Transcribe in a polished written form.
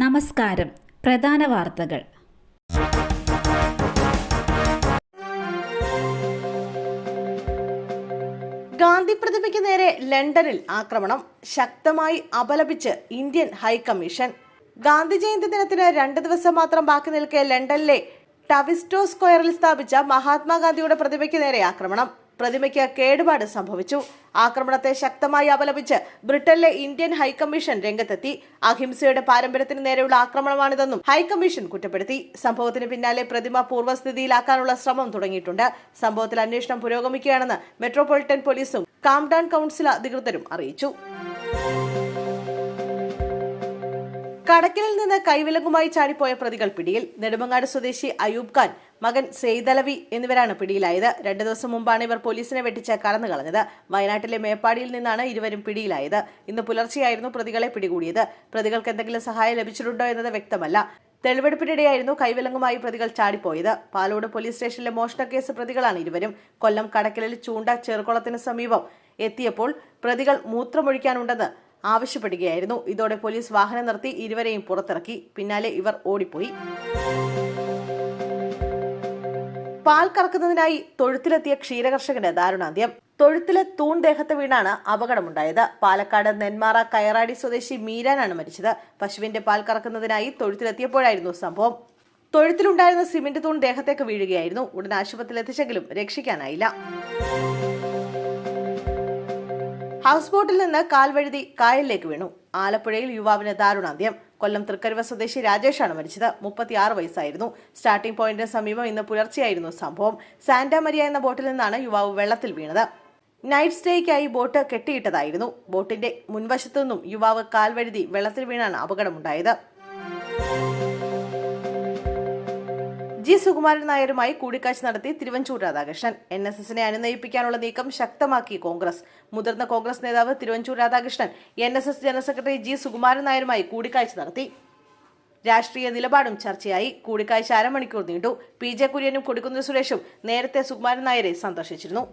നമസ്കാരം. പ്രധാന വാർത്തകൾ. ഗാന്ധി പ്രതിമയ്ക്ക് നേരെ ലണ്ടനിൽ ആക്രമണം ശക്തമായി അപലപിച്ച് ഇന്ത്യൻ ഹൈക്കമ്മീഷൻ. ഗാന്ധി ജയന്തി ദിനത്തിന് 2 ദിവസം മാത്രം ബാക്കി നിൽക്കെ ലണ്ടനിലെ ടവിസ്റ്റോ സ്ക്വയറിൽ സ്ഥാപിച്ച മഹാത്മാഗാന്ധിയുടെ പ്രതിമയ്ക്ക് നേരെ ആക്രമണം. പ്രതിമയ്ക്ക് കേടുപാട് സംഭവിച്ചു. ആക്രമണത്തെ ശക്തമായി അപലപിച്ച് ബ്രിട്ടനിലെ ഇന്ത്യൻ ഹൈക്കമ്മീഷൻ രംഗത്തെത്തി. അഹിംസയുടെ പാരമ്പര്യത്തിന് നേരെയുള്ള ആക്രമണമാണിതെന്നും ഹൈക്കമ്മീഷൻ കുറ്റപ്പെടുത്തി. സംഭവത്തിന് പിന്നാലെ പ്രതിമ പൂർവ്വസ്ഥിതിയിലാക്കാനുള്ള ശ്രമം തുടങ്ങിയിട്ടുണ്ട്. സംഭവത്തിൽ അന്വേഷണം പുരോഗമിക്കുകയാണെന്ന് മെട്രോപൊളിറ്റൻ പോലീസും കാംഡൺ കൌൺസിൽ അധികൃതരും അറിയിച്ചു. കടക്കലിൽ നിന്ന് കൈവിലങ്ങുമായി ചാടിപ്പോയ പ്രതികൾ പിടിയിൽ. നെടുമങ്ങാട് സ്വദേശി അയൂബ് ഖാൻ, മകൻ സെയ്ദലവി എന്നിവരാണ് പിടിയിലായത്. 2 ദിവസം മുമ്പാണ് ഇവർ പോലീസിനെ വെട്ടിച്ച് കടന്നു കളഞ്ഞത്. വയനാട്ടിലെ മേപ്പാടിയിൽ നിന്നാണ് ഇരുവരും പിടിയിലായത്. ഇന്ന് പുലർച്ചെയായിരുന്നു പ്രതികളെ പിടികൂടിയത്. പ്രതികൾക്ക് എന്തെങ്കിലും സഹായം ലഭിച്ചിട്ടുണ്ടോ എന്നത് വ്യക്തമല്ല. തെളിവെടുപ്പിനിടെയായിരുന്നു കൈവിലങ്ങുമായി പ്രതികൾ ചാടിപ്പോയത്. പാലോട് പോലീസ് സ്റ്റേഷനിലെ മോഷണക്കേസ് പ്രതികളാണ് ഇരുവരും. കൊല്ലം കടക്കലിൽ ചൂണ്ട ചെറുകുളത്തിന് സമീപം എത്തിയപ്പോൾ പ്രതികൾ മൂത്രമൊഴിക്കാനുണ്ടെന്ന് ആവശ്യപ്പെടുകയായിരുന്നു. ഇതോടെ പോലീസ് വാഹനം നിർത്തി ഇരുവരെയും പുറത്തിറക്കി. പിന്നാലെ ഇവർ ഓടിപ്പോയി. പാൽ കറക്കുന്നതിനായി തൊഴുത്തിലെത്തിയ ക്ഷീരകർഷകന് ദാരുണാന്ത്യം. തൊഴുത്തിലെ തൂൺ ദേഹത്ത് വീണാണ് അപകടമുണ്ടായത്. പാലക്കാട് നെന്മാറ കയറാടി സ്വദേശി മീരാനാണ് മരിച്ചത്. പശുവിന്റെ പാൽ കറക്കുന്നതിനായി തൊഴുത്തിലെത്തിയപ്പോഴായിരുന്നു സംഭവം. തൊഴുത്തിലുണ്ടായിരുന്ന സിമന്റ് തൂൺ ദേഹത്തേക്ക് വീഴുകയായിരുന്നു. ഉടൻ ആശുപത്രിയിൽ എത്തിച്ചെങ്കിലും രക്ഷിക്കാനായില്ല. ഹൗസ് ബോട്ടിൽ നിന്ന് കാൽവഴുതി കായലിലേക്ക് വീണു. ആലപ്പുഴയിൽ യുവാവിന് ദാരുണാന്ത്യം. കൊല്ലം തൃക്കരുവ സ്വദേശി രാജേഷാണ് മരിച്ചത്. 36 വയസ്സായിരുന്നു. സ്റ്റാർട്ടിംഗ് പോയിന്റിന് സമീപം ഇന്ന് പുലർച്ചെയായിരുന്നു സംഭവം. സാന്റാ മരിയ എന്ന ബോട്ടിൽ നിന്നാണ് യുവാവ് വെള്ളത്തിൽ വീണത്. നൈറ്റ് സ്റ്റേക്കായി ബോട്ട് കെട്ടിയിട്ടതായിരുന്നു. ബോട്ടിന്റെ മുൻവശത്തു നിന്നും യുവാവ് കാൽവഴുതി വെള്ളത്തിൽ വീണാണ് അപകടമുണ്ടായത്. ജി സുകുമാരൻ നായരുമായി കൂടിക്കാഴ്ച നടത്തി തിരുവഞ്ചൂർ രാധാകൃഷ്ണൻ. NSSനെ അനുനയിപ്പിക്കാനുള്ള നീക്കം ശക്തമാക്കി കോൺഗ്രസ്. മുതിർന്ന കോൺഗ്രസ് നേതാവ് Thiruvanchoor Radhakrishnan NSS general secretary G Sukumaran നായരുമായി കൂടിക്കാഴ്ച നടത്തി. രാഷ്ട്രീയ നിലപാടും ചർച്ചയായി. കൂടിക്കാഴ്ച അരമണിക്കൂർ നീണ്ടു. PJ കുര്യനും കൊടിക്കുന്നിൽ സുരേഷും നേരത്തെ സുകുമാരൻ നായരെ സന്ദർശിച്ചിരുന്നു.